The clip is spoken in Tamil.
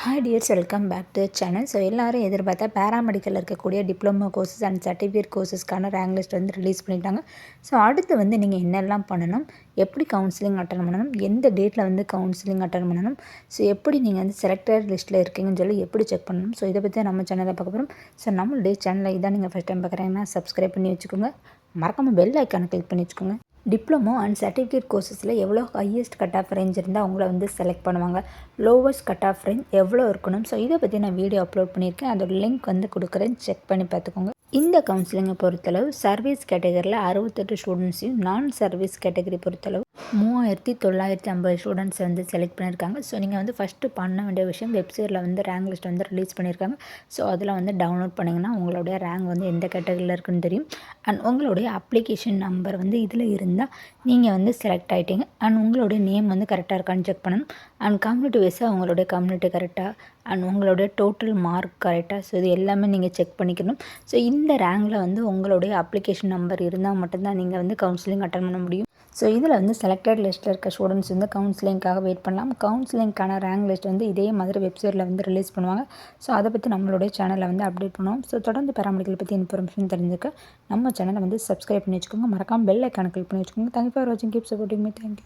Hi dears, welcome back to channel. So எல்லோரும் எதிர்பார்த்தா பேராமெடிக்கலில் இருக்கக்கூடிய டிப்ளமோ கோர்சஸ் அண்ட் சர்டிஃபிகேட் கோர்சஸ்க்கான ரேங்க் லிஸ்ட் வந்து ரிலீஸ் பண்ணிட்டாங்க. ஸோ அடுத்து வந்து நீங்கள் என்னெல்லாம் பண்ணணும், எப்படி கவுன்சிலிங் அட்டன் பண்ணணும், எந்த டேட்டில் வந்து கவுன்சிலிங் அட்டன் பண்ணணும், ஸோ எப்படி நீங்கள் வந்து செலக்டட் லிஸ்ட்டில் இருக்கீங்கன்னு சொல்லி எப்படி செக் பண்ணணும், ஸோ இதை பற்றி நம்ம சேனலில் பார்க்க போகிறோம். ஸோ நம்மளுடைய சேனலில் இதான் நீங்கள் ஃபஸ்ட் டைம் பார்க்குறீங்கன்னா சப்ஸ்கிரைப் பண்ணி வச்சுக்கோங்க. மறக்காமல் பெல் ஐக்கானை கிளிக் பண்ணி வச்சுக்கோங்க. டிப்ளமோ அண்ட் சர்டிஃபிகேட் கோர்சஸில் எவ்வளோ ஹையஸ்ட் கட் ஆஃப் ரேஞ்ச் இருந்தால் அவங்கள வந்து செலக்ட் பண்ணுவாங்க, லோவஸ்ட் கட் ஆஃப் ரேஞ்ச் எவ்வளோ இருக்கணும், ஸோ இதை பற்றி நான் வீடியோ அப்லோட் பண்ணியிருக்கேன். அதோட லிங்க் வந்து கொடுக்குறேன், செக் பண்ணி பார்த்துக்கோங்க. இந்த கவுன்சிலிங்கை பொறுத்தளவு சர்வீஸ் கேட்டகரியில் 68 ஸ்டூடெண்ட்ஸையும், நான் சர்வீஸ் கேட்டகரி பொறுத்தளவு 3950 ஸ்டூடெண்ட்ஸ் வந்து செலக்ட் பண்ணியிருக்காங்க. ஸோ நீங்கள் வந்து ஃபஸ்ட்டு பண்ண வேண்டிய விஷயம், வெப்சைட்டில் வந்து ரேங்க் லிஸ்ட் வந்து ரிலீஸ் பண்ணியிருக்காங்க. ஸோ அதில் வந்து டவுன்லோட் பண்ணிங்கன்னா உங்களுடைய ரேங்க் வந்து எந்த கேட்டகரியில் இருக்குன்னு தெரியும். அண்ட் உங்களுடைய அப்ளிகேஷன் நம்பர் வந்து இதில் இருந்தால் நீங்கள் வந்து செலக்ட் ஆகிட்டீங்க. அண்ட் உங்களுடைய நேம் வந்து கரெக்டாக இருக்கான்னு செக் பண்ணணும். அண்ட் கம்யூனிட்டி வைஸாக உங்களுடைய கம்யூனிட்டி கரெக்டாக, அண்ட் உங்களுடைய டோட்டல் மார்க் கரெக்டாக, ஸோ இது எல்லாமே நீங்கள் செக் பண்ணிக்கணும். ஸோ இந்த ரேங்கில் வந்து உங்களுடைய அப்ளிகேஷன் நம்பர் இருந்தால் மட்டும்தான் நீங்கள் வந்து கவுன்சிலிங் அட்டன் பண்ண முடியும். ஸோ இதில் வந்து செலக்டட் லிஸ்ட்டில் இருக்க ஸ்டூடெண்ட்ஸ் வந்து கவுன்சிலிங்காக வெயிட் பண்ணலாம். கவுன்சிலிங்க்கான ரேங்க் லிஸ்ட் வந்து இதே மாதிரி வெப்சைட்டில் வந்து ரிலீஸ் பண்ணுவாங்க. ஸோ அதை பற்றி நம்மளுடைய சேனலில் வந்து அப்டேட் பண்ணுவோம். ஸோ தொடர்ந்து பேராமெடிக்கல் பற்றி இன்ஃபர்மேஷன் தெரிஞ்சுக்க நம்ம சேனலை வந்து சப்ஸ்கிரைப் பண்ணி வச்சுக்கோங்க. மறக்காமல் பெல் ஐக்கானை கிளிக் பண்ணி வச்சுக்கோங்க. தேங்க்யூ ஃபார் வாட்சிங், கீப் சப்போர்ட்டிங் மீ. தேங்க்யூ.